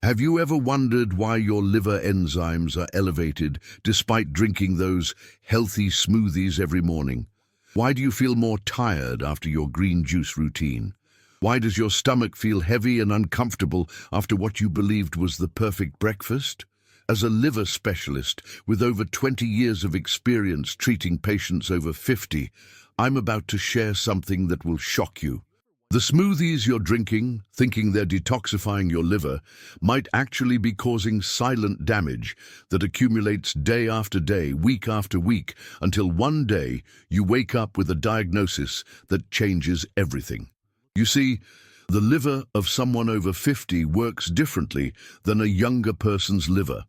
Have you ever wondered why your liver enzymes are elevated despite drinking those healthy smoothies every morning? Why do you feel more tired after your green juice routine? Why does your stomach feel heavy and uncomfortable after what you believed was the perfect breakfast? As a liver specialist with over 20 years of experience treating patients over 50, I'm about to share something that will shock you. The smoothies you're drinking, thinking they're detoxifying your liver, might actually be causing silent damage that accumulates day after day, week after week, until one day you wake up with a diagnosis that changes everything. You see, the liver of someone over 50 works differently than a younger person's liver.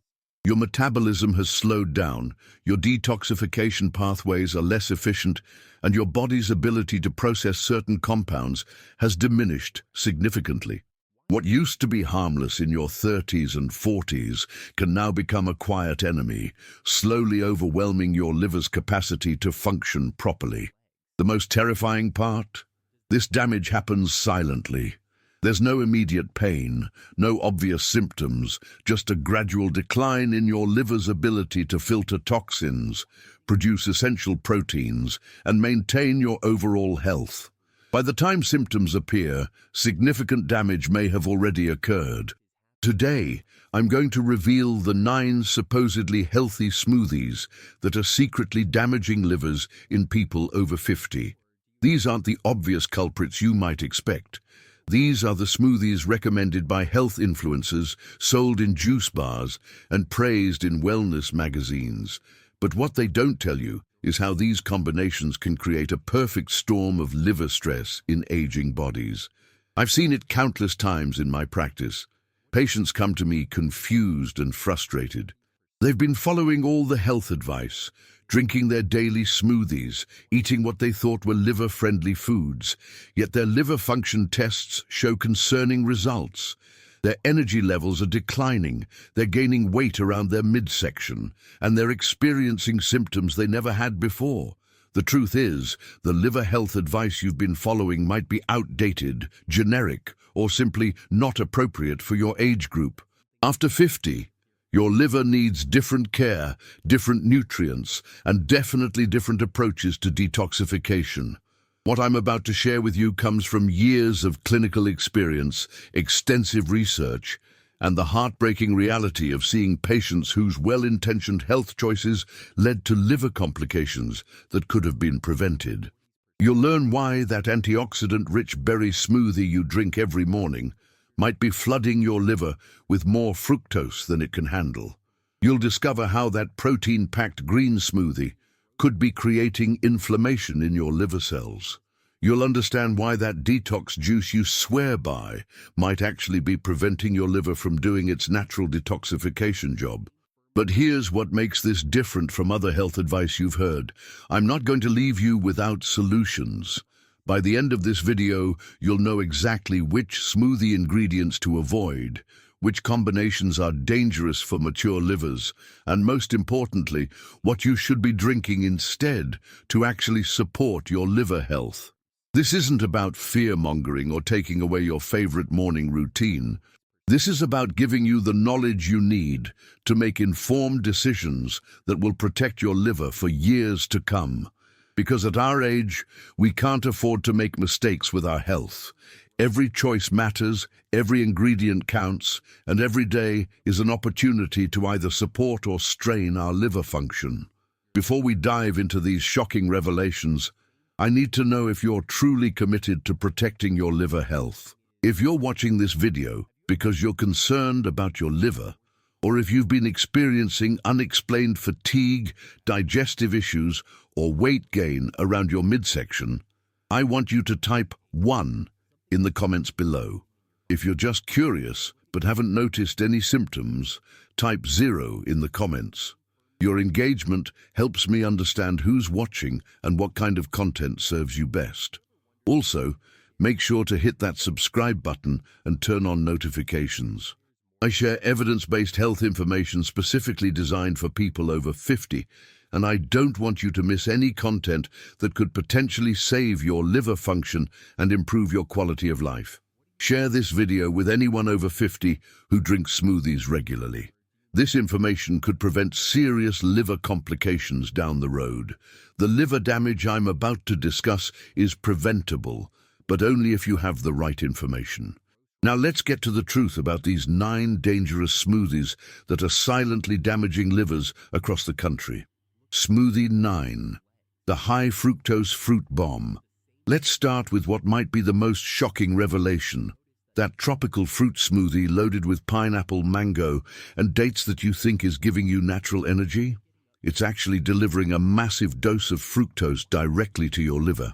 Your metabolism has slowed down, your detoxification pathways are less efficient, and your body's ability to process certain compounds has diminished significantly. What used to be harmless in your 30s and 40s can now become a quiet enemy, slowly overwhelming your liver's capacity to function properly. The most terrifying part? This damage happens silently. There's no immediate pain, no obvious symptoms, just a gradual decline in your liver's ability to filter toxins, produce essential proteins, and maintain your overall health. By the time symptoms appear, significant damage may have already occurred. Today, I'm going to reveal the 9 supposedly healthy smoothies that are secretly damaging livers in people over 50. These aren't the obvious culprits you might expect. These are the smoothies recommended by health influencers, sold in juice bars, and praised in wellness magazines. But what they don't tell you is how these combinations can create a perfect storm of liver stress in aging bodies. I've seen it countless times in my practice. Patients come to me confused and frustrated. They've been following all the health advice, drinking their daily smoothies, eating what they thought were liver-friendly foods, yet their liver function tests show concerning results. Their energy levels are declining, they're gaining weight around their midsection, and they're experiencing symptoms they never had before. The truth is, the liver health advice you've been following might be outdated, generic, or simply not appropriate for your age group. After 50, your liver needs different care, different nutrients, and definitely different approaches to detoxification. What I'm about to share with you comes from years of clinical experience, extensive research, and the heartbreaking reality of seeing patients whose well-intentioned health choices led to liver complications that could have been prevented. You'll learn why that antioxidant-rich berry smoothie you drink every morning might be flooding your liver with more fructose than it can handle. You'll discover how that protein-packed green smoothie could be creating inflammation in your liver cells. You'll understand why that detox juice you swear by might actually be preventing your liver from doing its natural detoxification job. But here's what makes this different from other health advice you've heard. I'm not going to leave you without solutions. By the end of this video, you'll know exactly which smoothie ingredients to avoid, which combinations are dangerous for mature livers, and most importantly, what you should be drinking instead to actually support your liver health. This isn't about fear-mongering or taking away your favorite morning routine. This is about giving you the knowledge you need to make informed decisions that will protect your liver for years to come. Because at our age, we can't afford to make mistakes with our health. Every choice matters, every ingredient counts, and every day is an opportunity to either support or strain our liver function. Before we dive into these shocking revelations, I need to know if you're truly committed to protecting your liver health. If you're watching this video because you're concerned about your liver, or if you've been experiencing unexplained fatigue, digestive issues, or weight gain around your midsection, I want you to type 1 in the comments below. If you're just curious but haven't noticed any symptoms, type 0 in the comments. Your engagement helps me understand who's watching and what kind of content serves you best. Also, make sure to hit that subscribe button and turn on notifications. I share evidence-based health information specifically designed for people over 50, and I don't want you to miss any content that could potentially save your liver function and improve your quality of life. Share this video with anyone over 50 who drinks smoothies regularly. This information could prevent serious liver complications down the road. The liver damage I'm about to discuss is preventable, but only if you have the right information. Now let's get to the truth about these 9 dangerous smoothies that are silently damaging livers across the country. Smoothie 9. The high fructose fruit bomb. Let's start with what might be the most shocking revelation. That tropical fruit smoothie loaded with pineapple, mango, and dates that you think is giving you natural energy? It's actually delivering a massive dose of fructose directly to your liver.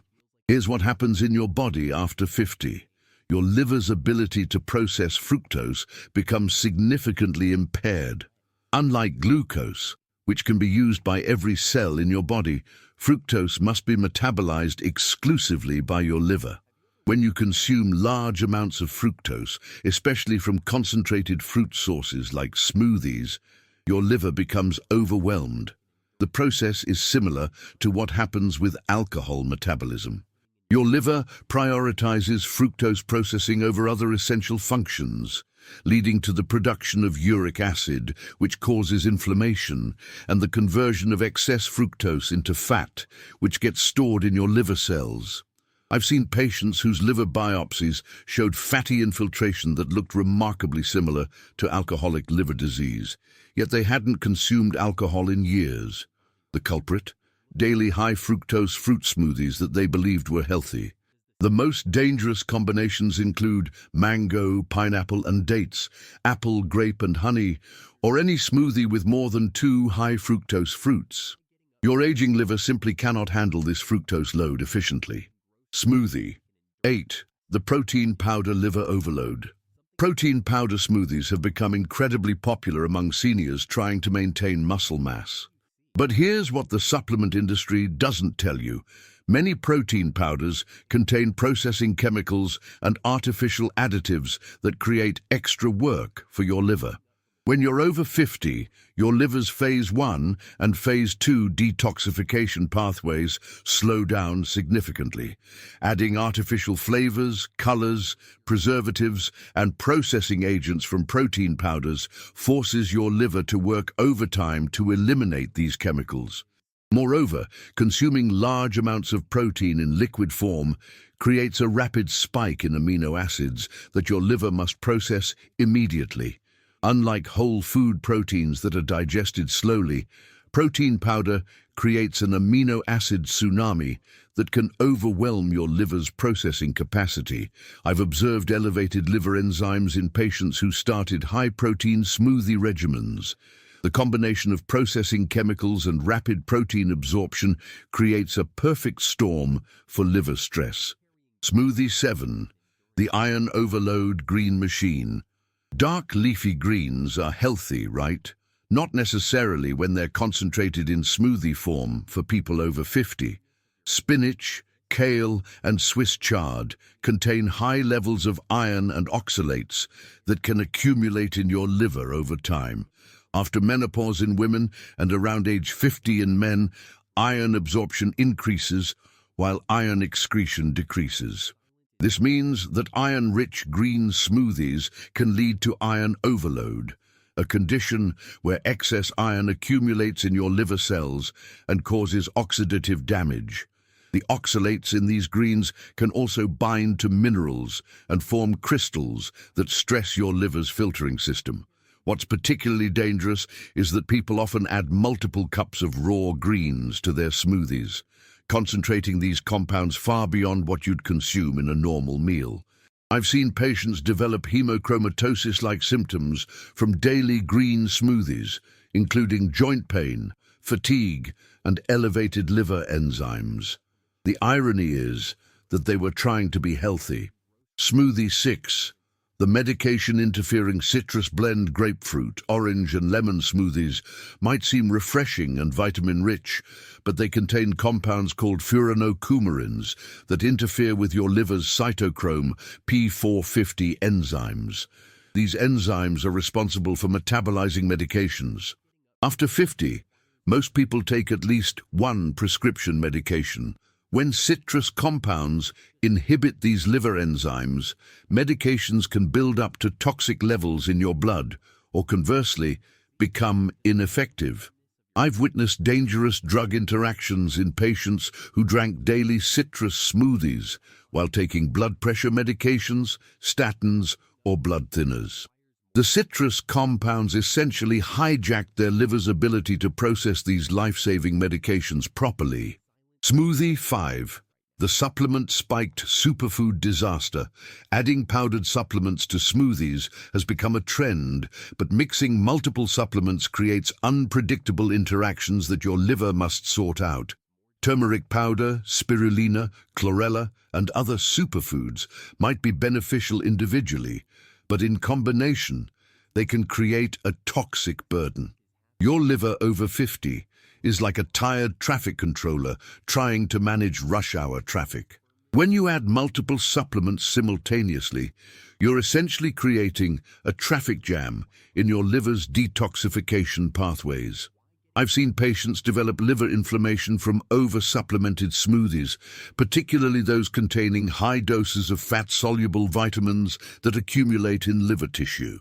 Here's what happens in your body after 50. Your liver's ability to process fructose becomes significantly impaired. Unlike glucose, which can be used by every cell in your body, fructose must be metabolized exclusively by your liver. When you consume large amounts of fructose, especially from concentrated fruit sources like smoothies, your liver becomes overwhelmed. The process is similar to what happens with alcohol metabolism. Your liver prioritizes fructose processing over other essential functions, leading to the production of uric acid, which causes inflammation, and the conversion of excess fructose into fat, which gets stored in your liver cells. I've seen patients whose liver biopsies showed fatty infiltration that looked remarkably similar to alcoholic liver disease, yet they hadn't consumed alcohol in years. The culprit? Daily high fructose fruit smoothies that they believed were healthy. The most dangerous combinations include mango, pineapple and dates, apple, grape and honey, or any smoothie with more than 2 high fructose fruits. Your aging liver simply cannot handle this fructose load efficiently. Smoothie 8. The protein powder liver overload. Protein powder smoothies have become incredibly popular among seniors trying to maintain muscle mass. But here's what the supplement industry doesn't tell you. Many protein powders contain processing chemicals and artificial additives that create extra work for your liver. When you're over 50, your liver's phase 1 and phase 2 detoxification pathways slow down significantly. Adding artificial flavors, colors, preservatives, and processing agents from protein powders forces your liver to work overtime to eliminate these chemicals. Moreover, consuming large amounts of protein in liquid form creates a rapid spike in amino acids that your liver must process immediately. Unlike whole food proteins that are digested slowly, protein powder creates an amino acid tsunami that can overwhelm your liver's processing capacity. I've observed elevated liver enzymes in patients who started high-protein smoothie regimens. The combination of processing chemicals and rapid protein absorption creates a perfect storm for liver stress. Smoothie 7. The iron overload green machine. Dark leafy greens are healthy, right? Not necessarily when they're concentrated in smoothie form for people over 50. Spinach, kale, and Swiss chard contain high levels of iron and oxalates that can accumulate in your liver over time. After menopause in women and around age 50 in men, iron absorption increases while iron excretion decreases. This means that iron-rich green smoothies can lead to iron overload, a condition where excess iron accumulates in your liver cells and causes oxidative damage. The oxalates in these greens can also bind to minerals and form crystals that stress your liver's filtering system. What's particularly dangerous is that people often add multiple cups of raw greens to their smoothies, concentrating these compounds far beyond what you'd consume in a normal meal. I've seen patients develop hemochromatosis-like symptoms from daily green smoothies, including joint pain, fatigue, and elevated liver enzymes. The irony is that they were trying to be healthy. Smoothie 6. The medication-interfering citrus blend grapefruit, orange and lemon smoothies might seem refreshing and vitamin-rich, but they contain compounds called furanocoumarins that interfere with your liver's cytochrome P450 enzymes. These enzymes are responsible for metabolizing medications. After 50, most people take at least one prescription medication, When citrus compounds inhibit these liver enzymes, medications can build up to toxic levels in your blood, or conversely, become ineffective. I've witnessed dangerous drug interactions in patients who drank daily citrus smoothies while taking blood pressure medications, statins, or blood thinners. The citrus compounds essentially hijack their liver's ability to process these life-saving medications properly. Smoothie 5. The supplement-spiked superfood disaster. Adding powdered supplements to smoothies has become a trend, but mixing multiple supplements creates unpredictable interactions that your liver must sort out. Turmeric powder, spirulina, chlorella, and other superfoods might be beneficial individually, but in combination, they can create a toxic burden. Your liver over 50 is like a tired traffic controller trying to manage rush hour traffic. When you add multiple supplements simultaneously, you're essentially creating a traffic jam in your liver's detoxification pathways. I've seen patients develop liver inflammation from over-supplemented smoothies, particularly those containing high doses of fat-soluble vitamins that accumulate in liver tissue.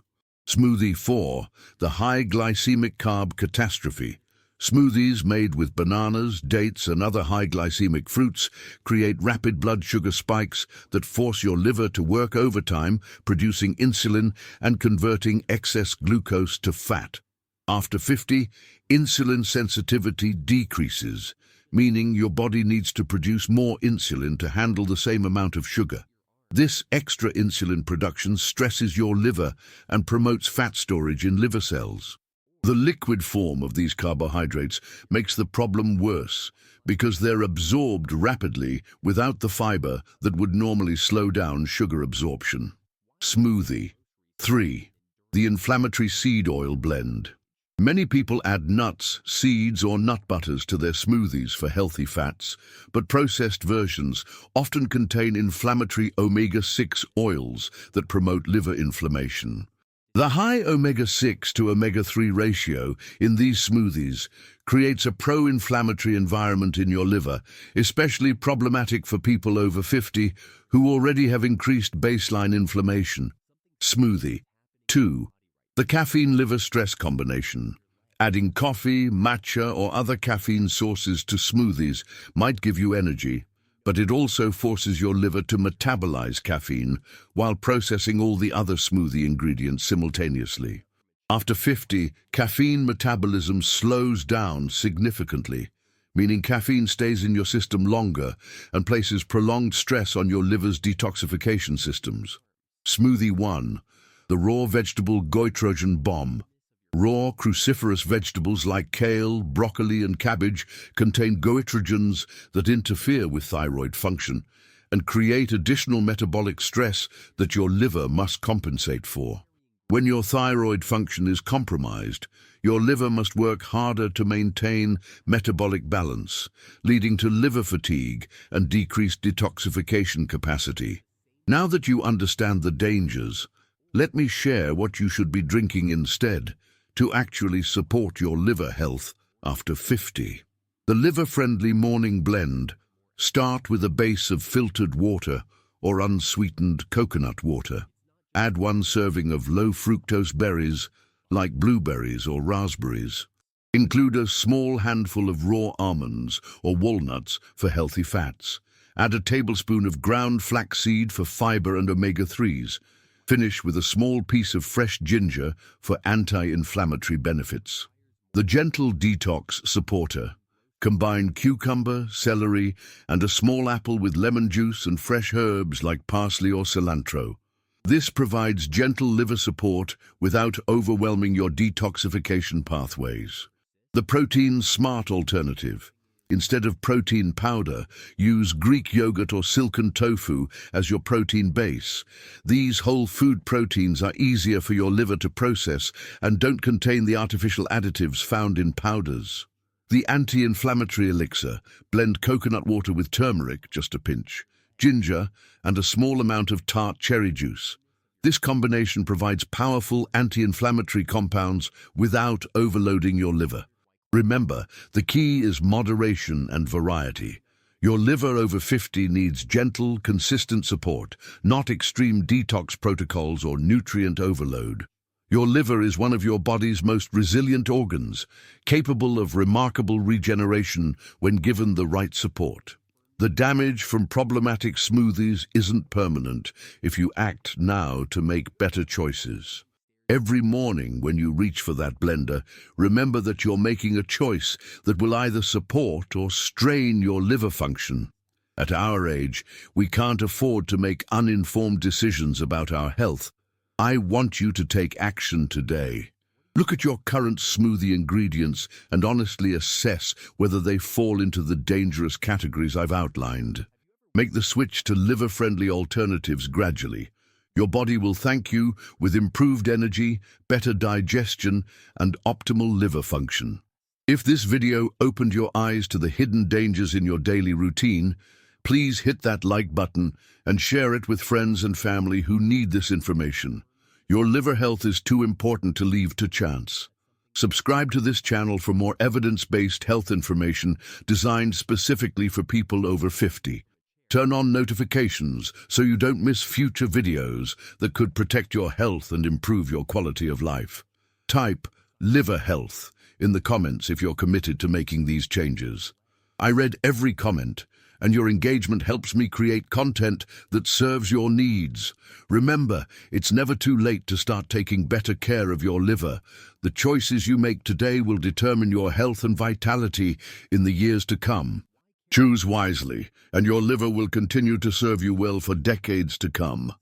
Smoothie 4. The high glycemic carb catastrophe. Smoothies made with bananas, dates, and other high glycemic fruits create rapid blood sugar spikes that force your liver to work overtime, producing insulin and converting excess glucose to fat. After 50, insulin sensitivity decreases, meaning your body needs to produce more insulin to handle the same amount of sugar. This extra insulin production stresses your liver and promotes fat storage in liver cells. The liquid form of these carbohydrates makes the problem worse because they're absorbed rapidly without the fiber that would normally slow down sugar absorption. Smoothie 3. The inflammatory seed oil blend. Many people add nuts, seeds, or nut butters to their smoothies for healthy fats, but processed versions often contain inflammatory omega-6 oils that promote liver inflammation. The high omega-6 to omega-3 ratio in these smoothies creates a pro-inflammatory environment in your liver, especially problematic for people over 50 who already have increased baseline inflammation. Smoothie 2. The caffeine liver stress combination. Adding coffee, matcha, or other caffeine sources to smoothies might give you energy, but it also forces your liver to metabolize caffeine while processing all the other smoothie ingredients simultaneously. After 50, caffeine metabolism slows down significantly, meaning caffeine stays in your system longer and places prolonged stress on your liver's detoxification systems. Smoothie 1. The raw vegetable goitrogen bomb. Raw cruciferous vegetables like kale, broccoli, and cabbage contain goitrogens that interfere with thyroid function and create additional metabolic stress that your liver must compensate for. When your thyroid function is compromised, your liver must work harder to maintain metabolic balance, leading to liver fatigue and decreased detoxification capacity. Now that you understand the dangers, let me share what you should be drinking instead to actually support your liver health after 50. The liver-friendly morning blend. Start with a base of filtered water or unsweetened coconut water. Add 1 serving of low-fructose berries like blueberries or raspberries. Include a small handful of raw almonds or walnuts for healthy fats. Add a tablespoon of ground flaxseed for fiber and omega-3s. Finish with a small piece of fresh ginger for anti-inflammatory benefits. The Gentle Detox Supporter. Combine cucumber, celery, and a small apple with lemon juice and fresh herbs like parsley or cilantro. This provides gentle liver support without overwhelming your detoxification pathways. The Protein Smart Alternative. Instead of protein powder, use Greek yogurt or silken tofu as your protein base. These whole food proteins are easier for your liver to process and don't contain the artificial additives found in powders. The Anti-Inflammatory Elixir. Blend coconut water with turmeric, just a pinch, ginger, and a small amount of tart cherry juice. This combination provides powerful anti-inflammatory compounds without overloading your liver. Remember, the key is moderation and variety. Your liver over 50 needs gentle, consistent support, not extreme detox protocols or nutrient overload. Your liver is one of your body's most resilient organs, capable of remarkable regeneration when given the right support. The damage from problematic smoothies isn't permanent if you act now to make better choices. Every morning when you reach for that blender, remember that you're making a choice that will either support or strain your liver function. At our age, we can't afford to make uninformed decisions about our health. I want you to take action today. Look at your current smoothie ingredients and honestly assess whether they fall into the dangerous categories I've outlined. Make the switch to liver-friendly alternatives gradually. Your body will thank you with improved energy, better digestion, and optimal liver function. If this video opened your eyes to the hidden dangers in your daily routine, please hit that like button and share it with friends and family who need this information. Your liver health is too important to leave to chance. Subscribe to this channel for more evidence-based health information designed specifically for people over 50. Turn on notifications so you don't miss future videos that could protect your health and improve your quality of life. Type liver health in the comments if you're committed to making these changes. I read every comment, and your engagement helps me create content that serves your needs. Remember, it's never too late to start taking better care of your liver. The choices you make today will determine your health and vitality in the years to come. Choose wisely, and your liver will continue to serve you well for decades to come.